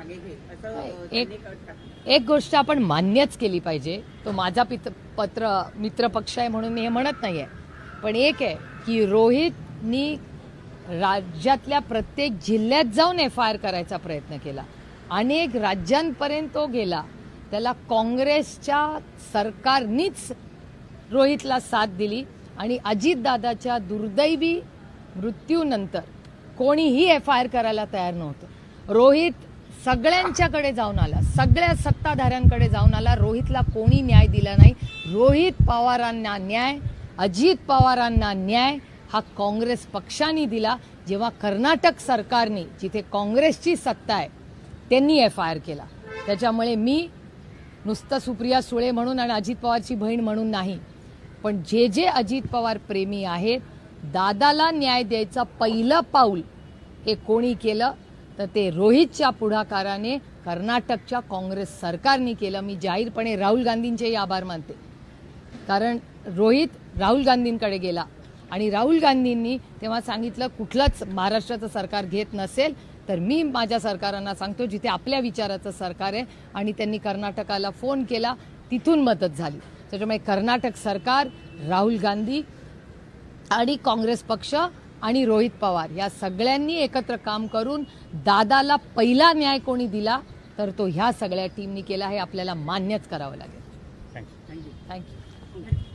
मागे घे असं एक गोष्ट आपण मान्यच केली पाहिजे. तो माझा मित्र पक्ष आहे म्हणून मी हे म्हणत नाहीये, पण एक आहे की रोहितनी राज्यातल्या प्रत्येक जिल्ह्यात जाऊन FIR करायचा प्रयत्न केला. अनेक राज्यांपर्यंत तो गेला. त्याला काँग्रेसच्या सरकारनीच रोहितला साथ दिली आणि अजितदादाच्या दुर्दैवी मृत्यूनंतर कोणीही FIR करायला तयार नव्हतं. रोहित सगळ्यांच्याकडे जाऊन आला, सगळ्या सत्ताधाऱ्यांकडे जाऊन आला. रोहितला कोणी न्याय दिला नाही. रोहित पवारांना न्याय, अजित पवारांना न्याय हा काँग्रेस पक्षाने दिला. जेव्हा कर्नाटक सरकारने, जिथे काँग्रेसची सत्ता आहे, त्यांनी FIR केला. त्याच्यामुळे मी नुसतं सुप्रिया सुळे म्हणून आणि अजित पवारची बहीण म्हणून नाही, पण जे अजित पवार प्रेमी आहेत, दादाला न्याय द्यायचं पहिलं पाऊल हे कोणी केलं तर ते रोहितच्या पुढाकाराने कर्नाटकच्या काँग्रेस सरकारने केलं. मी जाहीरपणे राहुल गांधींचेही आभार मानते, कारण रोहित राहुल गांधींकडे गेला आणि राहुल गांधींनी तेव्हा सांगितलं कुठलंच महाराष्ट्राचं सरकार घेत नसेल तर मी माझ्या सरकारांना सांगतो जिथे आपल्या विचाराचं सरकार आहे, आणि त्यांनी कर्नाटकाला फोन केला, तिथून मदत झाली. त्याच्यामुळे कर्नाटक सरकार, राहुल गांधी आणि काँग्रेस पक्ष आणि रोहित पवार या सगळ्यांनी एकत्र काम करून दादाला पहिला न्याय कोणी दिला तर तो ह्या सगळ्या टीमनी केला. हे आपल्याला मान्यच करावं लागेल. थँक्यू. थँक्यू.